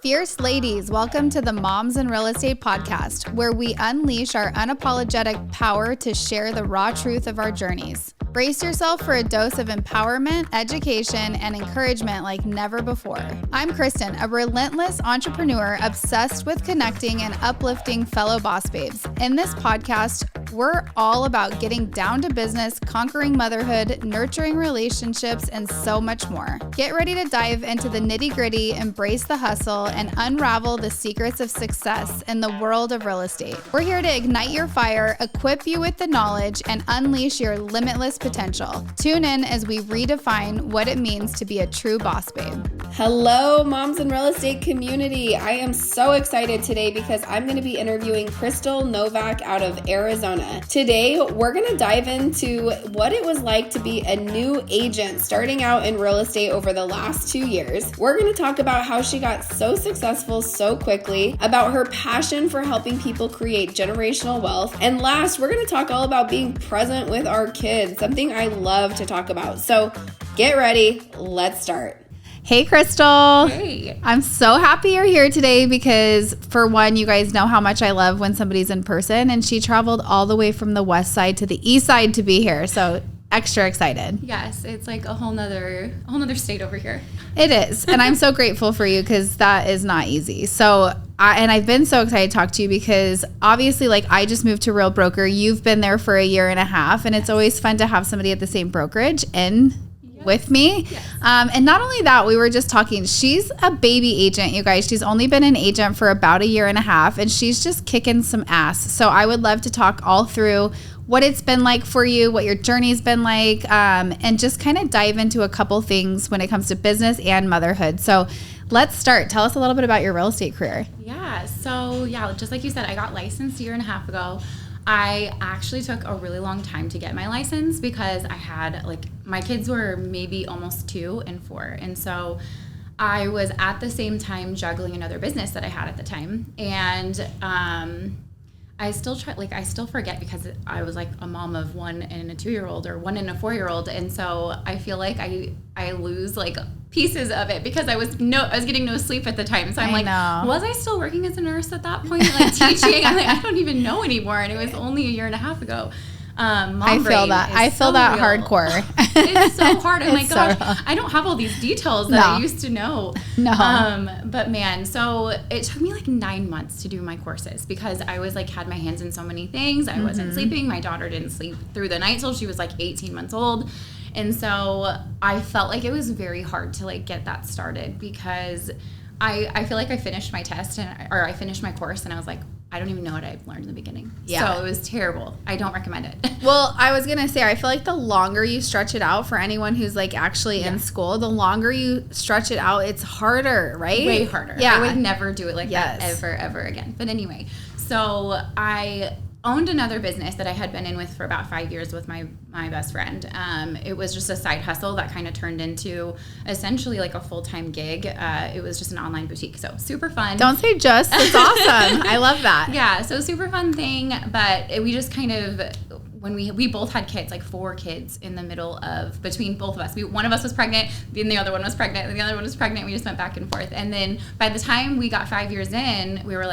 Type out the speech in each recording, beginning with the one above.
Fierce ladies, welcome to the Moms in Real Estate podcast, where we unleash our unapologetic power to share the raw truth of our journeys. Brace yourself for a dose of empowerment, education, and encouragement like never before. I'm Kristen, a relentless entrepreneur obsessed with connecting and uplifting fellow boss babes. In this podcast, we're all about getting down to business, conquering motherhood, nurturing relationships, and so much more. Get ready to dive into the nitty-gritty, embrace the hustle, and unravel the secrets of success in the world of real estate. We're here to ignite your fire, equip you with the knowledge, and unleash your limitless potential. Tune in as we redefine what it means to be a true boss babe. Hello, Moms in Real Estate community. I am so excited today because I'm going to be interviewing Crystal Novak out of Arizona. Today, we're going to dive into what it was like to be a new agent starting out in real estate over the last 2 years. We're going to talk about how she got so successful so quickly, about her passion for helping people create generational wealth, and last, we're going to talk all about being present with our kids, something I love to talk about. So get ready, let's start. Hey, Crystal. Hey. I'm so happy you're here today because, for one, you guys know how much I love when somebody's in person, and she traveled all the way from the west side to the east side to be here. So extra excited. Yes, it's like a whole nother state over here. It is. And I'm so grateful for you because that is not easy. So I've been so excited to talk to you because obviously, like, I just moved to Real Broker. You've been there for 1.5 years, and it's always fun to have somebody at the same brokerage with me. Yes. And not only that, we were just talking, she's a baby agent, you guys. She's only been an agent for about 1.5 years, and she's just kicking some ass. So I would love to talk all through what it's been like for you, what your journey's been like, and just kind of dive into a couple things when it comes to business and motherhood. So let's start. Tell us a little bit about your real estate career. Yeah. So just like you said, I got licensed 1.5 years ago. I actually took a really long time to get my license because I had, my kids were maybe almost 2 and 4. And so I was at the same time juggling another business that I had at the time. And I still forget because I was like a mom of 1 and a 2-year-old or 1 and a 4-year-old. And so I feel like I lose pieces of it because I was getting no sleep at the time. So I'm was I still working as a nurse at that point, teaching? I'm I don't even know ananymore. And it was only 1.5 years ago. I feel that. I feel that hardcore. It's so hard. I'm like, gosh, real. I don't have all these details that I used to know. No. But man, so it took me 9 months to do my courses because I was had my hands in so many things. I wasn't sleeping. My daughter didn't sleep through the night till she was 18 months old. And so I felt like it was very hard to get that started because I feel like I finished my test or I finished my course and I was I don't even know what I learned in the beginning. Yeah. So it was terrible. I don't recommend it. Well, I was going to say, I feel like the longer you stretch it out for anyone who's actually in school, the longer you stretch it out, it's harder, right? Way harder. Yeah. I would never do it that ever again. But anyway, so I owned another business that I had been in with for about 5 years with my best friend. It was just a side hustle that kind of turned into essentially a full-time gig. It was just an online boutique. So super fun. Don't say just. It's awesome. I love that. Yeah. So super fun thing. But we just kind of, when we both had kids, 4 kids in the middle of, between both of us. One of us was pregnant, then the other one was pregnant, and the other one was pregnant. We just went back and forth. And then by the time we got 5 years in, we were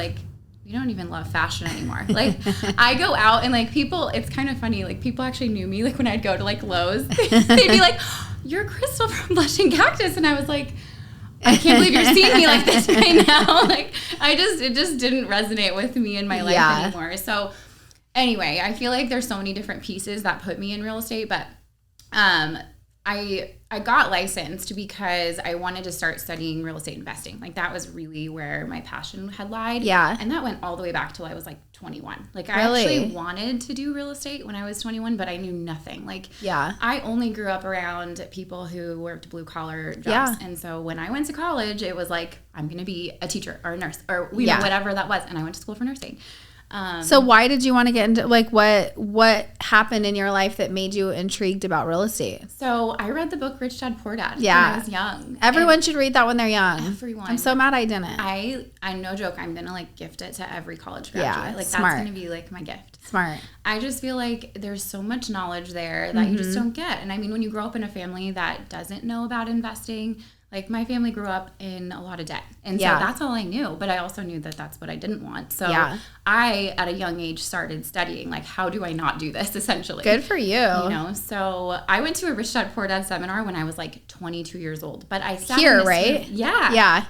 we don't even love fashion anymore. I go out and people, it's kind of funny. People actually knew me when I'd go to Lowe's. They'd be like, "You're Crystal from Blushing Cactus," and I was like, "I can't believe you're seeing me like this right now." It just didn't resonate with me in my life anymore. So anyway, I feel like there's so many different pieces that put me in real estate, but I got licensed because I wanted to start studying real estate investing. That was really where my passion had lied. Yeah. And that went all the way back till I was 21. I Really? actually wanted to do real estate when I was 21, but I knew nothing. I only grew up around people who worked blue collar jobs. Yeah. And so when I went to college, it was I'm going to be a teacher or a nurse or know, whatever that was. And I went to school for nursing. So why did you want to get into, what happened in your life that made you intrigued about real estate? So I read the book Rich Dad Poor Dad when Yeah. I was young. Everyone should read that when they're young. Everyone. I'm so mad I didn't. I'm no joke. I'm going to gift it to every college graduate. Yeah, That's smart. going to be my gift. Smart. I just feel like there's so much knowledge there that you just don't get. And I mean, when you grow up in a family that doesn't know about investing, Like, my family grew up in a lot of debt. And so that's all I knew. But I also knew that that's what I didn't want. So I, at a young age, started studying, like, how do I not do this, essentially? Good for you. You know, so I went to a Rich Dad Poor Dad seminar when I was, like, 22 years old. But I sat here, in this right? room.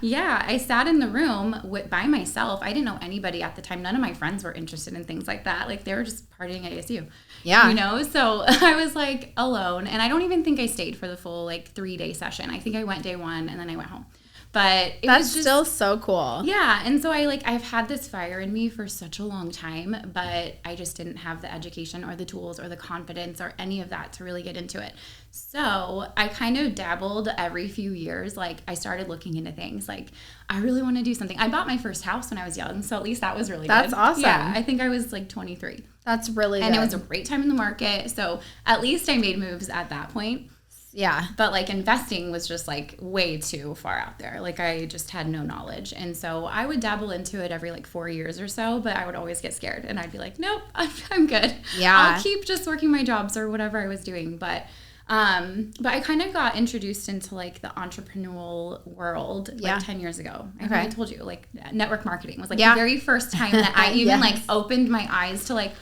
Yeah. I sat in the room by myself. I didn't know anybody at the time. None of my friends were interested in things like that. Like, they were just partying at ASU. Yeah. You know, so I was, like, alone. And I don't even think I stayed for the full, like, 3-day session. I think I went day 1 and then I went home. But it that's was just, still so cool. Yeah. And so I've had this fire in me for such a long time, but I just didn't have the education or the tools or the confidence or any of that to really get into it. So I kind of dabbled every few years. Like, I started looking into things like, I really want to do something. I bought my first house when I was young. So at least that was really good. That's awesome. Yeah. I think I was like 23. That's really good. And it was a great time in the market. So at least I made moves at that point. Yeah. But like, investing was just like way too far out there. Like, I just had no knowledge. And so I would dabble into it every like 4 years or so, but I would always get scared and I'd be like, nope, I'm good. Yeah. I'll keep just working my jobs or whatever I was doing. But I kind of got introduced into like the entrepreneurial world like 10 years ago. I think I told you, like, network marketing was like the very first time that I even like opened my eyes to like,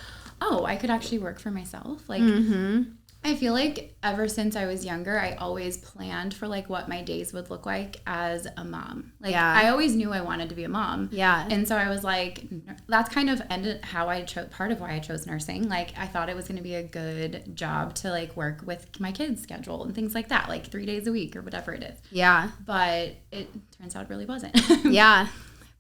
oh, I could actually work for myself. Like, I feel like ever since I was younger, I always planned for like what my days would look like as a mom. Like, I always knew I wanted to be a mom. Yeah. And so I was like, that's kind of ended how I chose, part of why I chose nursing. Like, I thought it was going to be a good job to like work with my kids' schedule and things like that, like 3 days a week or whatever it is. Yeah. But it turns out it really wasn't. Yeah.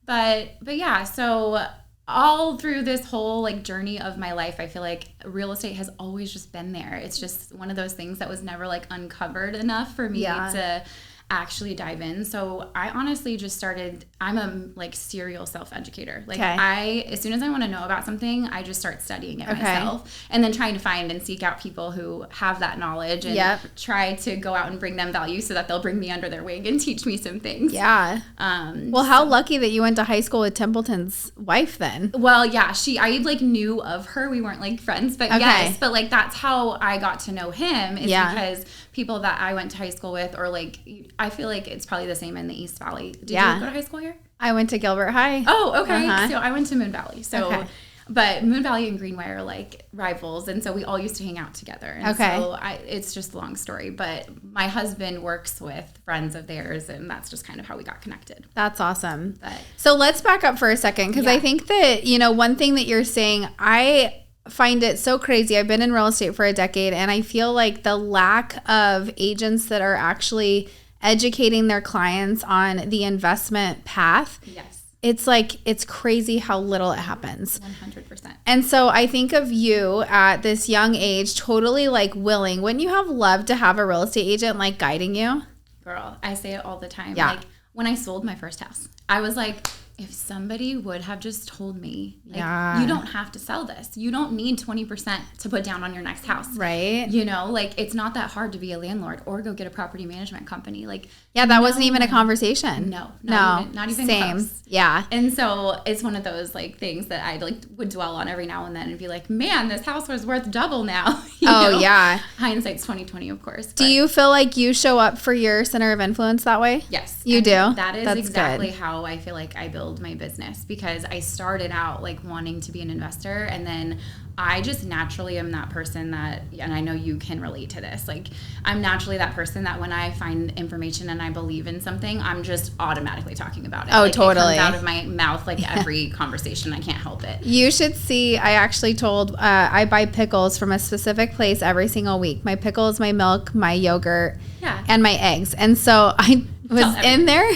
But yeah, so all through this whole like journey of my life, I feel like real estate has always just been there. It's just one of those things that was never like uncovered enough for me to actually dive in. So I honestly just started, I'm a like serial self-educator. Like as soon as I want to know about something, I just start studying it myself and then trying to find and seek out people who have that knowledge and try to go out and bring them value so that they'll bring me under their wing and teach me some things. Yeah. Well, how lucky that you went to high school with Templeton's wife then. Well, yeah, I like knew of her. We weren't like friends, but yes, but like that's how I got to know him is because people that I went to high school with, or like, I feel like it's probably the same in the East Valley. Did you go to high school here? I went to Gilbert High. Oh, okay. So I went to Moon Valley. So, but Moon Valley and Greenway are like rivals. And so we all used to hang out together. And so it's just a long story, but my husband works with friends of theirs and that's just kind of how we got connected. That's awesome. So let's back up for a second. Because I think that, you know, one thing that you're saying, I find it so crazy. I've been in real estate for a decade and I feel like the lack of agents that are actually educating their clients on the investment path. Yes. It's like, it's crazy how little it happens. 100%. And so I think of you at this young age, totally like willing. Wouldn't you have loved to have a real estate agent like guiding you? Girl, I say it all the time. Yeah. Like when I sold my first house, I was like, if somebody would have just told me, like, you don't have to sell this. You don't need 20% to put down on your next house. Right. You know, like, it's not that hard to be a landlord or go get a property management company. Like, that wasn't even a conversation. No. Not even close. Yeah. And so it's one of those, like, things that I, like, would dwell on every now and then and be like, man, this house was worth double now. You know? Yeah. Hindsight's 20/20, of course. Do you feel like you show up for your center of influence that way? Yes. You do? That is exactly how I feel like I build my business, because I started out like wanting to be an investor, and then I just naturally am that person that, and I know you can relate to this, like I'm naturally that person that when I find information and I believe in something, I'm just automatically talking about it. Oh, like, totally. It comes out of my mouth like every conversation. I can't help it. You should see, I actually told, I buy pickles from a specific place every single week. My pickles, my milk, my yogurt, and my eggs. And so I was in there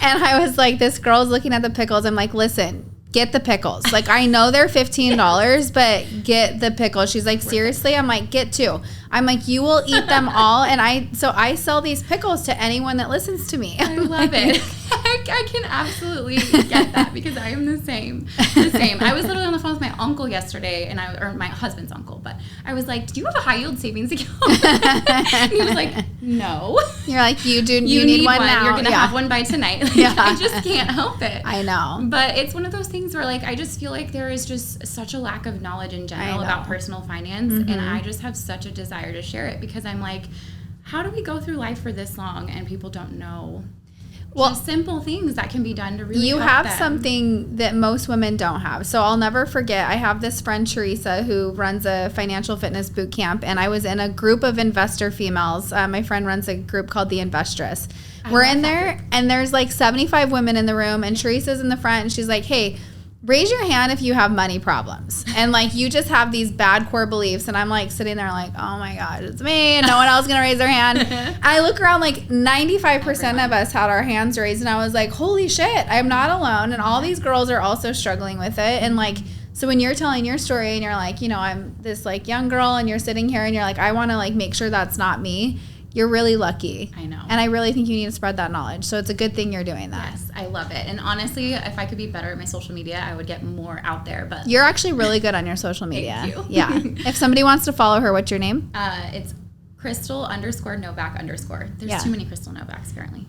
and I was like, this girl's looking at the pickles. I'm like, listen, get the pickles. Like, I know they're $15, but get the pickles. She's like, seriously? I'm like, get 2. I'm like, you will eat them all. And I sell these pickles to anyone that listens to me. I love it. I can absolutely get that, because I am the same. I was literally on the phone with my uncle yesterday, or my husband's uncle, but I was like, do you have a high yield savings account? And he was like, no. You're like, you need one now. You're going to have one by tonight. Like, I just can't help it. I know. But it's one of those things where like, I just feel like there is just such a lack of knowledge in general about personal finance. And I just have such a desire to share it, because I'm like, how do we go through life for this long and people don't know? Well, just simple things that can be done to really you help have them. something that most women don't have. So I'll never forget, I have this friend Teresa who runs a financial fitness boot camp, and I was in a group of investor females. My friend runs a group called The Investress. We're in there, and there's like 75 women in the room, and Teresa's in the front, and she's like, hey, raise your hand if you have money problems. And like, you just have these bad core beliefs. And I'm like sitting there like, oh my God, it's me. No one else is going to raise their hand. I look around, like 95% of us had our hands raised. And I was like, holy shit, I'm not alone. And all these girls are also struggling with it. And like, so when you're telling your story and you're like, you know, I'm this like young girl, and you're sitting here and you're like, I want to like make sure that's not me. You're really lucky. I know. And I really think you need to spread that knowledge. So it's a good thing you're doing that. Yes, I love it. And honestly, if I could be better at my social media, I would get more out there. But you're actually really good on your social media. Thank you. Yeah. If somebody wants to follow her, what's your name? It's Crystal_Novak_. There's too many Crystal Novaks apparently.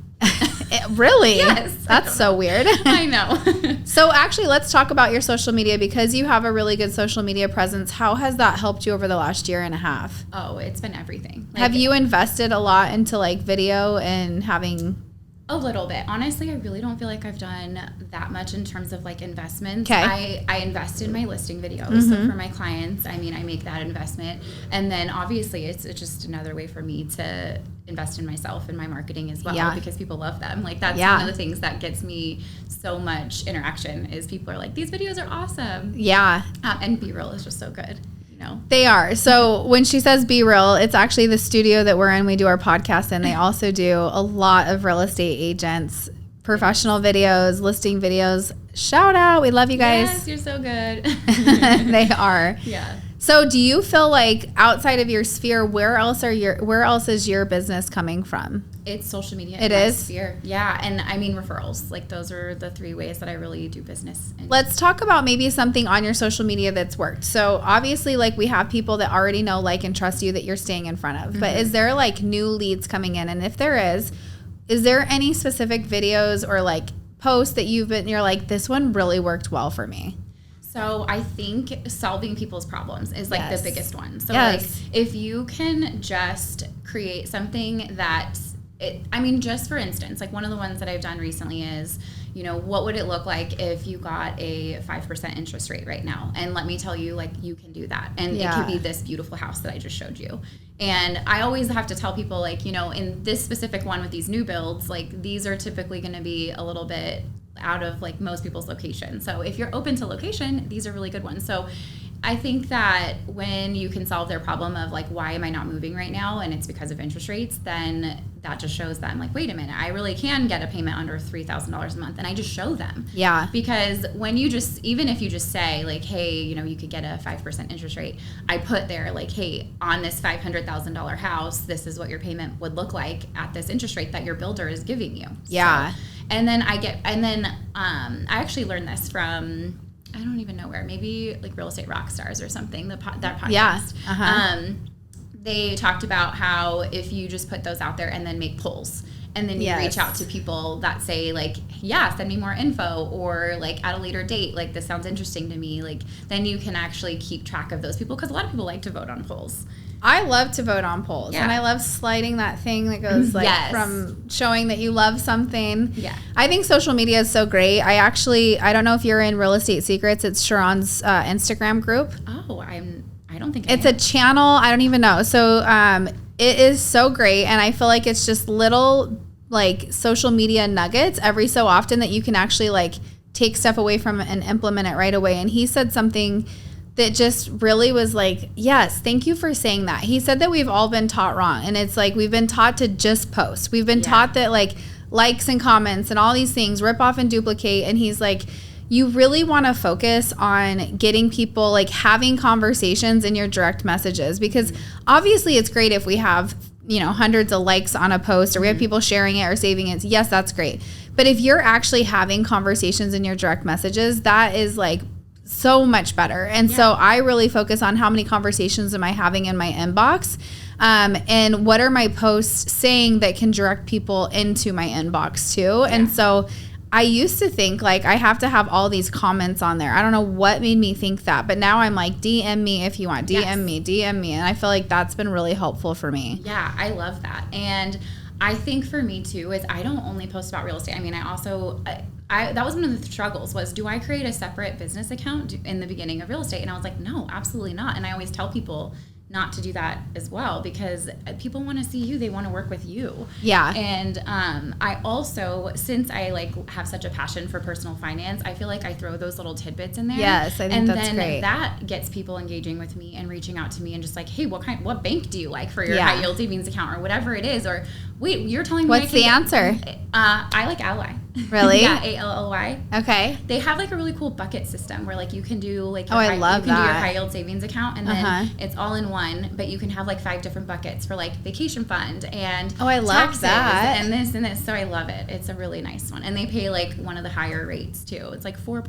Really? Yes. That's so weird. I know. So actually, let's talk about your social media, because you have a really good social media presence. How has that helped you over the last year and a half? Oh, it's been everything. Like, have you invested a lot into like video and having... A little bit. Honestly, I really don't feel like I've done that much in terms of like investments. Okay. I invest in my listing videos. So for my clients, I mean, I make that investment. And then obviously it's just another way for me to invest in myself and my marketing as well, because people love them. Like that's one of the things that gets me so much interaction is people are like, these videos are awesome. Yeah. And B-roll is just so good. They are. So when she says Be Real, it's actually the studio that we're in. We do our podcast, and they also do a lot of real estate agents, professional videos, listing videos. Shout out. We love you guys. Yes, you're so good. They are. Yeah. So do you feel like outside of your sphere, where else is your business coming from? It's social media. It is? Sphere. Yeah. And I mean referrals. Like those are the 3 ways that I really do business. Let's talk about maybe something on your social media that's worked. So obviously like we have people that already know, like, and trust you that you're staying in front of. But is there like new leads coming in? And if there is there any specific videos or like posts that you're like, this one really worked well for me? So I think solving people's problems is like the biggest one. So like if you can just create something that just for instance, like one of the ones that I've done recently is, you know, what would it look like if you got a 5% interest rate right now? And let me tell you, like, you can do that. And it could be this beautiful house that I just showed you. And I always have to tell people, like, you know, in this specific one with these new builds, like these are typically going to be a little bit out of like most people's location. So if you're open to location, these are really good ones. So I think that when you can solve their problem of like, why am I not moving right now? And it's because of interest rates, then that just shows them like, wait a minute, I really can get a payment under $3,000 a month. And I just show them. Yeah. Because when you just, even if you just say like, hey, you know, you could get a 5% interest rate, I put there like, hey, on this $500,000 house, this is what your payment would look like at this interest rate that your builder is giving you. Yeah. So, and then I actually learned this from, I don't even know where, maybe like Real Estate Rockstars or something, that podcast. Yeah. They talked about how if you just put those out there and then make polls, and then you reach out to people that say like, yeah, send me more info, or like at a later date, like this sounds interesting to me, like then you can actually keep track of those people, because a lot of people like to vote on polls. I love to vote on polls, and I love sliding that thing that goes like from showing that you love something. Yeah. I think social media is so great. I don't know if you're in Real Estate Secrets. It's Sharon's Instagram group. Oh, I don't think it's a channel. I don't even know. So it is so great, and I feel like it's just little like social media nuggets every so often that you can actually like take stuff away from and implement it right away. And he said something that just really was like, yes, thank you for saying that. He said that we've all been taught wrong. And it's like, we've been taught to just post. We've been taught that like likes and comments and all these things, rip off and duplicate. And he's like, you really want to focus on getting people, like having conversations in your direct messages, because obviously it's great if we have, you know, hundreds of likes on a post, or we have people sharing it or saving it. Yes, that's great. But if you're actually having conversations in your direct messages, that is like so much better. And so I really focus on how many conversations am I having in my inbox, and what are my posts saying that can direct people into my inbox too. And so I used to think like I have to have all these comments on there. I don't know what made me think that, but now I'm like, DM me if you want, DM me. And I feel like that's been really helpful for me. Yeah, I love that. And I think for me too is I don't only post about real estate. I mean, I also, that was one of the struggles was, do I create a separate business account in the beginning of real estate? And I was like, no, absolutely not. And I always tell people not to do that as well, because people want to see you, they want to work with you. Yeah. And I also, since I like have such a passion for personal finance, I feel like I throw those little tidbits in there. Yes, I think that's great. And then that gets people engaging with me and reaching out to me and just like, hey, what bank do you like for your high yield savings account or whatever it is? Or wait, you're telling me what's the answer? I like Ally. Really? Yeah, ALLY. Okay. They have like a really cool bucket system where like you can do like I love you can that. do your high yield savings account and then it's all in one, but you can have like 5 different buckets for like vacation fund and I love taxes that. and this and this. So I love it. It's a really nice one, and they pay like one of the higher rates too. It's like 4.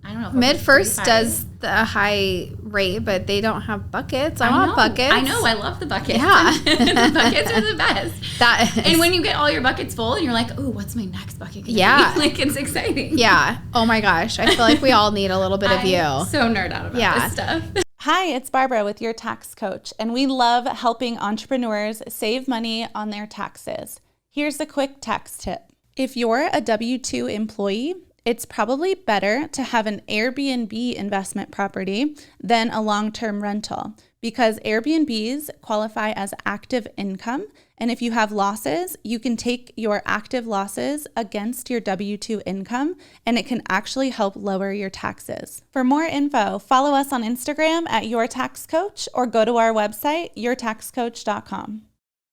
I don't know. MidFirst does the high rate, but they don't have buckets. I want buckets. I know. I love the buckets. Yeah. The buckets are the best. And when you get all your buckets full and you're like, oh, what's my next bucket? Yeah. Like, it's exciting. Yeah. Oh my gosh. I feel like we all need a little bit of you. So nerd out about this stuff. Hi, it's Barbara with your tax coach, and we love helping entrepreneurs save money on their taxes. Here's a quick tax tip. If you're a W-2 employee, it's probably better to have an Airbnb investment property than a long-term rental, because Airbnbs qualify as active income. And if you have losses, you can take your active losses against your W-2 income, and it can actually help lower your taxes. For more info, follow us on Instagram at YourTaxCoach or go to our website, yourtaxcoach.com.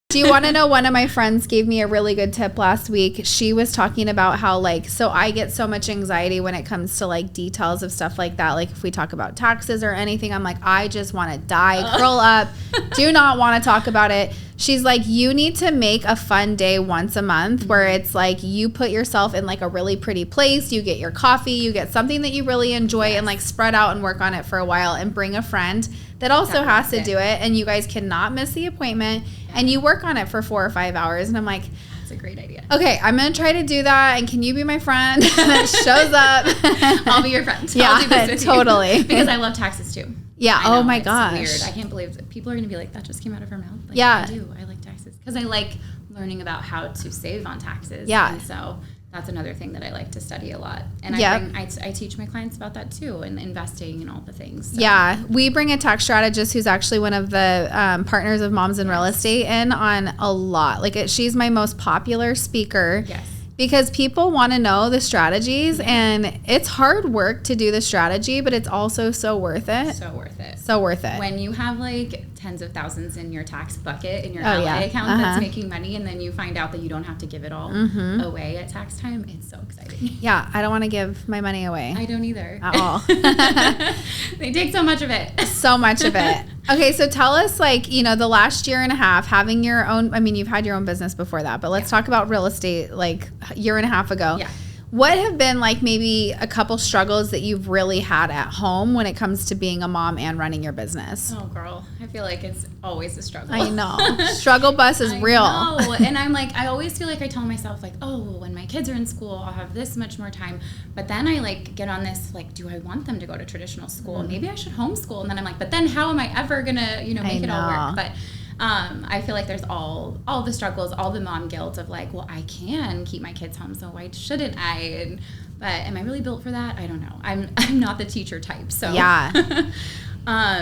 Do you want to know, one of my friends gave me a really good tip last week. She was talking about how so I get so much anxiety when it comes to like details of stuff like that. Like if we talk about taxes or anything, I'm like, I just want to die, curl up, do not want to talk about it. She's like, you need to make a fun day once a month where it's like you put yourself in like a really pretty place, you get your coffee, you get something that you really enjoy and like spread out and work on it for a while and bring a friend that also has to do it, and you guys cannot miss the appointment and you work on it for 4 or 5 hours. And I'm like, that's a great idea. Okay, I'm going to try to do that, and can you be my friend that shows up? I'll be your friend. Yeah, I'll do this with totally. You. Because I love taxes too. Yeah. Know, oh my it's gosh. Weird. I can't believe that people are going to be like, that just came out of her mouth. Like, yeah. I do. I like taxes because I like learning about how to save on taxes. Yeah. And so that's another thing that I like to study a lot. And I teach my clients about that too, and investing and all the things. So. Yeah. We bring a tax strategist who's actually one of the partners of Moms in Real Estate in on a lot. Like she's my most popular speaker. Yes. Because people want to know the strategies, and it's hard work to do the strategy, but it's also so worth it. So worth it. So worth it. When you have like tens of thousands in your tax bucket in your LA account that's making money, and then you find out that you don't have to give it all away at tax time, it's so exciting. Yeah, I don't want to give my money away. I don't either. At all. They take so much of it. So much of it. Okay, so tell us, like, the last year and a half, having your own, I mean, you've had your own business before that, but let's talk about real estate, like a year and a half ago. Yeah. What have been like maybe a couple struggles that you've really had at home when it comes to being a mom and running your business? Oh, girl. I feel like it's always a struggle. I know. Struggle bus is real. I know. And I'm like, I always feel like I tell myself like, oh, when my kids are in school, I'll have this much more time. But then I like get on this, like, do I want them to go to traditional school? Maybe I should homeschool. And then I'm like, but then how am I ever going to, make it all work? But I feel like there's all the struggles, all the mom guilt of like, well, I can keep my kids home, so why shouldn't I? But am I really built for that? I don't know. I'm not the teacher type, so yeah.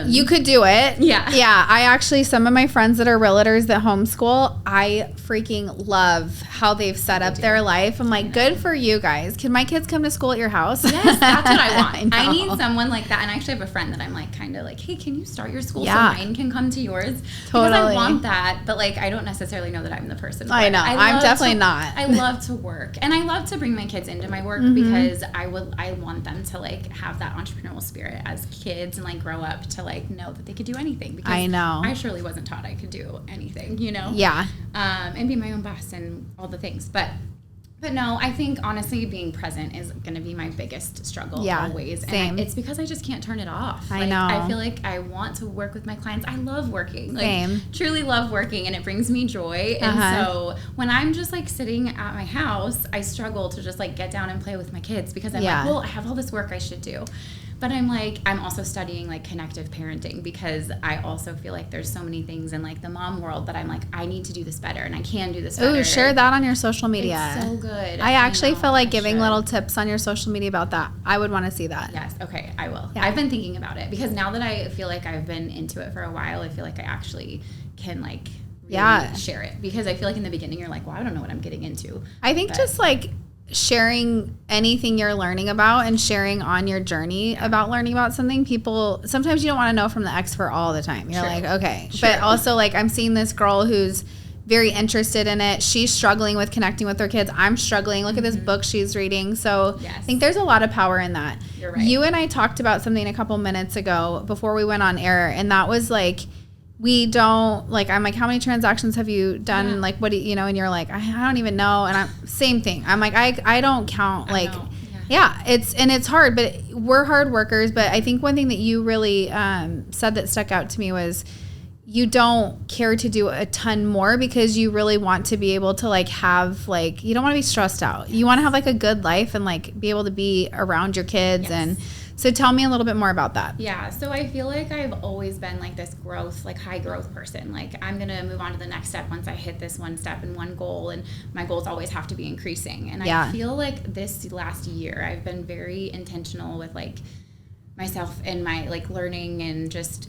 You could do it. Yeah. Yeah. I actually, some of my friends that are realtors that homeschool, I freaking love how they've set up their life. I'm like, good for you guys. Can my kids come to school at your house? Yes, that's what I want. I need someone like that. And I actually have a friend that I'm like, kind of like, hey, can you start your school so mine can come to yours? Totally. Because I want that. But like, I don't necessarily know that I'm the person. I know. I'm definitely not. I love to work. And I love to bring my kids into my work because I want them to like have that entrepreneurial spirit as kids and like grow up to like know that they could do anything, because I know I surely wasn't taught I could do anything, Yeah. And be my own boss and all the things. But But no, I think honestly being present is going to be my biggest struggle always. Same. And it's because I just can't turn it off. I know. I feel like I want to work with my clients. I love working. Like, Same. Truly love working, and it brings me joy. And so when I'm just like sitting at my house, I struggle to just like get down and play with my kids because I'm like, well, I have all this work I should do. But I'm like, I'm also studying like connective parenting because I also feel like there's so many things in like the mom world that I'm like, I need to do this better and I can do this better. Ooh, share that on your social media. It's so good. I actually feel like giving little tips on your social media about that. I would want to see that. Yes. Okay. I will. Yeah. I've been thinking about it because now that I feel like I've been into it for a while, I feel like I actually can like really share it because I feel like in the beginning you're like, well, I don't know what I'm getting into. I think just like sharing anything you're learning about and sharing on your journey about learning about something, people sometimes you don't want to know from the expert all the time. You're like, okay. But also like I'm seeing this girl who's very interested in it. She's struggling with connecting with her kids. I'm struggling. Look at this book she's reading. So I think there's a lot of power in that. You're right. You and I talked about something a couple minutes ago before we went on air, and that was like, we don't like, I'm like, how many transactions have you done? Yeah. Like, what do you know? And you're like, I don't even know. And I'm same thing. I'm like, I don't count. Like, it's hard, but we're hard workers. But I think one thing that you really said that stuck out to me was you don't care to do a ton more because you really want to be able to like have like, you don't want to be stressed out. You want to have like a good life and like be able to be around your kids. And so tell me a little bit more about that. Yeah. So I feel like I've always been like this growth, like high growth person. Like I'm going to move on to the next step once I hit this one step and one goal, and my goals always have to be increasing. And I feel like this last year I've been very intentional with like myself and my like learning and just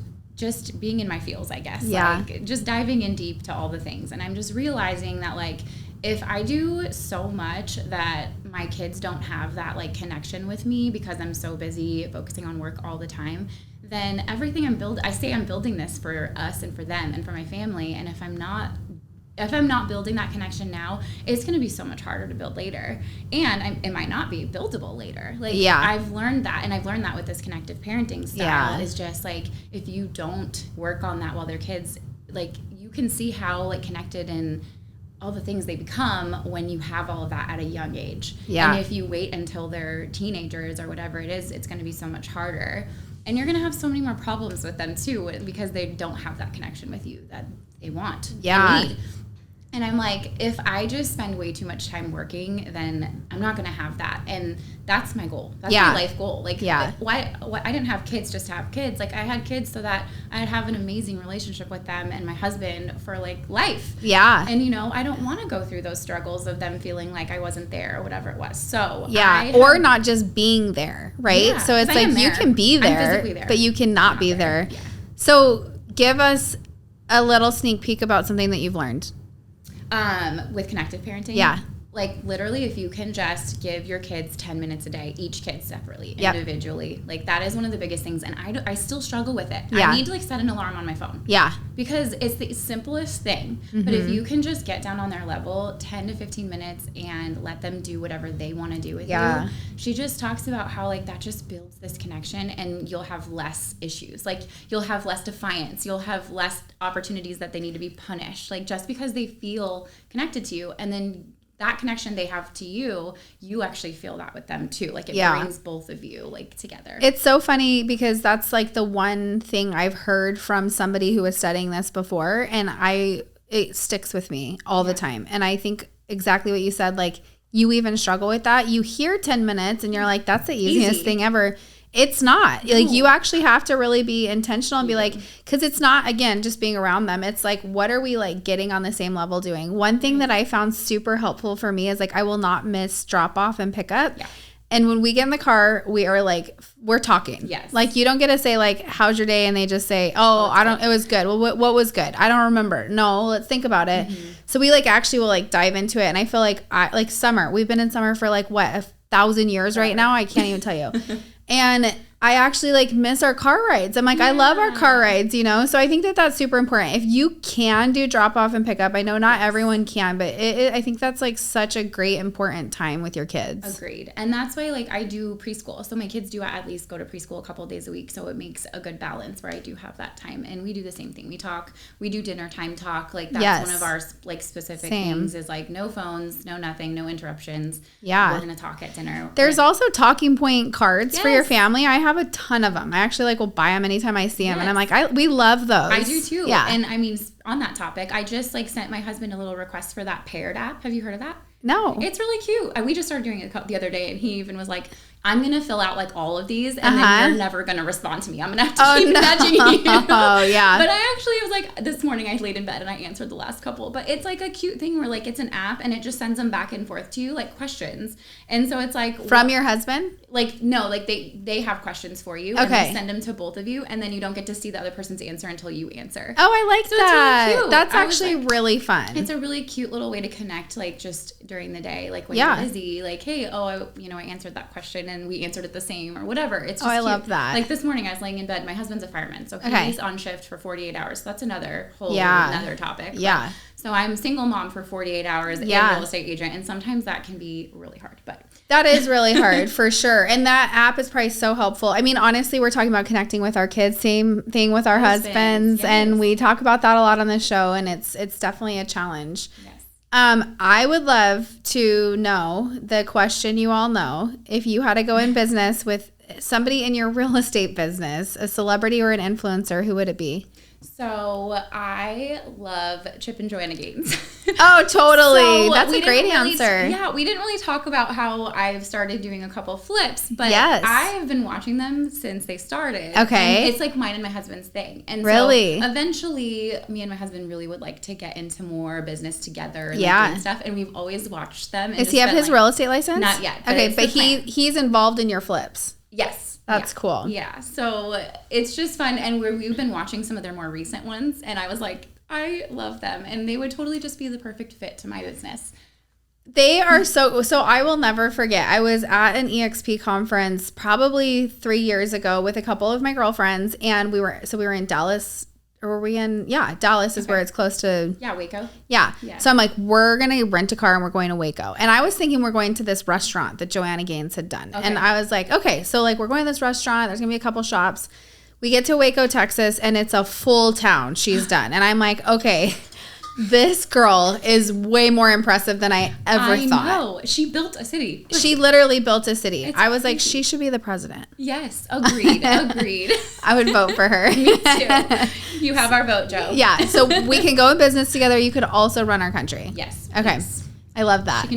being in my feels, I guess. Like just diving in deep to all the things. And I'm just realizing that like if I do so much that my kids don't have that like connection with me because I'm so busy focusing on work all the time, then everything I'm building this for us and for them and for my family. And if I'm not building that connection now, it's going to be so much harder to build later. And it might not be buildable later. Like I've learned that, and I've learned that with this connective parenting style is just like, if you don't work on that while they're kids, like you can see how like connected and all the things they become when you have all of that at a young age. And if you wait until they're teenagers or whatever it is, it's going to be so much harder. And you're going to have so many more problems with them too because they don't have that connection with you that they want and need. And I'm like, if I just spend way too much time working, then I'm not going to have that. And that's my goal. That's my life goal. Like, why I didn't have kids just to have kids. Like, I had kids so that I'd have an amazing relationship with them and my husband for, like, life. Yeah. And, you know, I don't want to go through those struggles of them feeling like I wasn't there or whatever it was. So, or not just being there, right? Yeah, so it's like you can be there, but you cannot be there. Yeah. So give us a little sneak peek about something that you've learned. With connective parenting? Yeah. Like, literally, if you can just give your kids 10 minutes a day, each kid separately, individually, like, that is one of the biggest things. And I still struggle with it. Yeah. I need to, like, set an alarm on my phone. Yeah. Because it's the simplest thing. Mm-hmm. But if you can just get down on their level 10 to 15 minutes and let them do whatever they want to do with you. She just talks about how, like, that just builds this connection and you'll have less issues. Like, you'll have less defiance. You'll have less opportunities that they need to be punished. Like, just because they feel connected to you, and then that connection they have to you, you actually feel that with them too. Like, it brings both of you, like, together. It's so funny because that's like the one thing I've heard from somebody who was studying this before, and it sticks with me all the time. And I think exactly what you said, like, you even struggle with that. You hear 10 minutes and you're like, that's the easiest thing ever. It's not. No. Like, you actually have to really be intentional and be like, because it's not, again, just being around them. It's like, what are we, like, getting on the same level doing? One thing that I found super helpful for me is, like, I will not miss drop off and pick up. Yeah. And when we get in the car, we are like, we're talking. Yes. Like, you don't get to say, like, how's your day? And they just say, it was good. Well, what was good? I don't remember. No, let's think about it. Mm-hmm. So we, like, actually will, like, dive into it. And I feel like summer, we've been in summer for, like, what, 1,000 years right now? I can't even tell you. And I actually like miss our car rides. I'm like, I love our car rides, you know? So I think that that's super important. If you can do drop off and pick up, I know not everyone can, but I think that's like such a great, important time with your kids. Agreed. And that's why like I do preschool. So my kids do at least go to preschool a couple of days a week. So it makes a good balance where I do have that time. And we do the same thing. We talk, we do dinner time talk. Like that's one of our like specific things is like no phones, no nothing, no interruptions. Yeah. We're going to talk at dinner. There's also talking point cards for your family. I have a ton of them. I actually like will buy them anytime I see them. And I'm like, we love those. I do too. Yeah. And I mean, on that topic, I just like sent my husband a little request for that Paired app. Have you heard of that? No. It's really cute. We just started doing it the other day, and he even was like, I'm going to fill out like all of these, and then you're never going to respond to me. I'm going to have to keep nudging you. Oh, yeah. But I actually was like, this morning I laid in bed and I answered the last couple. But it's like a cute thing where like it's an app, and it just sends them back and forth to you, like questions. And so it's like. From your husband? Like, no, like they have questions for you. And they send them to both of you, and then you don't get to see the other person's answer until you answer. Oh, I like that. It's really cute. That's actually like, really fun. It's a really cute little way to connect, like just during the day, like when you're busy, like, hey, I answered that question and we answered it the same or whatever. It's just I cute. love that. Like this morning I was laying in bed. My husband's a fireman, so he's on shift for 48 hours. So that's another whole another topic. Yeah. So I'm a single mom for 48 hours and real estate agent, and sometimes that can be really hard. But that is really hard for sure. And that app is probably so helpful. I mean, honestly, we're talking about connecting with our kids. Same thing with our husbands. Yes. And we talk about that a lot on the show, and it's definitely a challenge. Yes. I would love to know the question you all know. If you had to go in business with somebody in your real estate business, a celebrity or an influencer, who would it be? So I love Chip and Joanna Gaines. Oh, totally. That's a great answer. Yeah, we didn't really talk about how I've started doing a couple flips, but I have been watching them since they started. Okay. And it's like mine and my husband's thing. And really? So eventually me and my husband really would like to get into more business together and like doing stuff. And we've always watched them. And does he have his real estate license? Not yet. Okay, but he's involved in your flips. Yes. That's cool. Yeah. So it's just fun. And we've been watching some of their more recent ones. And I was like, I love them. And they would totally just be the perfect fit to my business. They are so I will never forget. I was at an EXP conference probably 3 years ago with a couple of my girlfriends. And we were in Dallas. Or were we in? Yeah, Dallas is where it's close to. Yeah, Waco. Yeah. So I'm like, we're going to rent a car and we're going to Waco. And I was thinking we're going to this restaurant that Joanna Gaines had done. Okay. And I was like, okay, so like we're going to this restaurant. There's going to be a couple shops. We get to Waco, Texas, and it's a full town she's done. And I'm like, okay, this girl is way more impressive than I ever thought. I know. She built a city. She literally built a city. It's I was crazy. Like, she should be the president. Yes. Agreed. Agreed. I would vote for her. Me too. You have our vote, Joe. Yeah. So we can go in business together. You could also run our country. Yes. Okay. Yes. I love that. She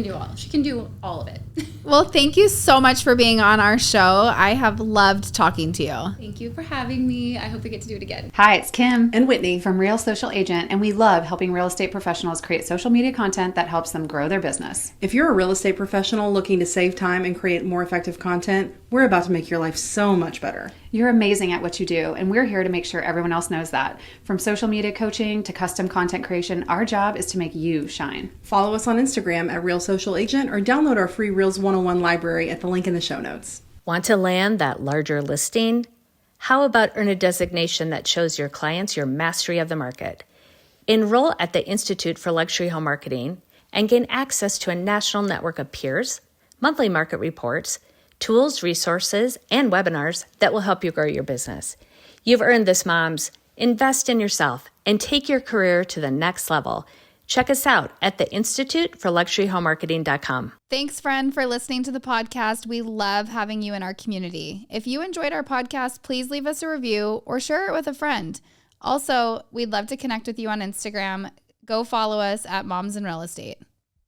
can do all of it. Well, thank you so much for being on our show. I have loved talking to you. Thank you for having me. I hope we get to do it again. Hi, it's Kim and Whitney from Real Social Agent, and we love helping real estate professionals create social media content that helps them grow their business. If you're a real estate professional looking to save time and create more effective content, we're about to make your life so much better. You're amazing at what you do, and we're here to make sure everyone else knows that. From social media coaching to custom content creation, our job is to make you shine. Follow us on Instagram at Real Social Agent or download our free Reels 101 library at the link in the show notes. Want to land that larger listing? How about earn a designation that shows your clients your mastery of the market? Enroll at the Institute for Luxury Home Marketing and gain access to a national network of peers, monthly market reports, tools, resources, and webinars that will help you grow your business. You've earned this, moms. Invest in yourself and take your career to the next level. Check us out at the instituteforluxuryhomemarketing.com. Thanks, friend, for listening to the podcast. We love having you in our community. If you enjoyed our podcast, please leave us a review or share it with a friend. Also, we'd love to connect with you on Instagram. Go follow us at Moms in Real Estate.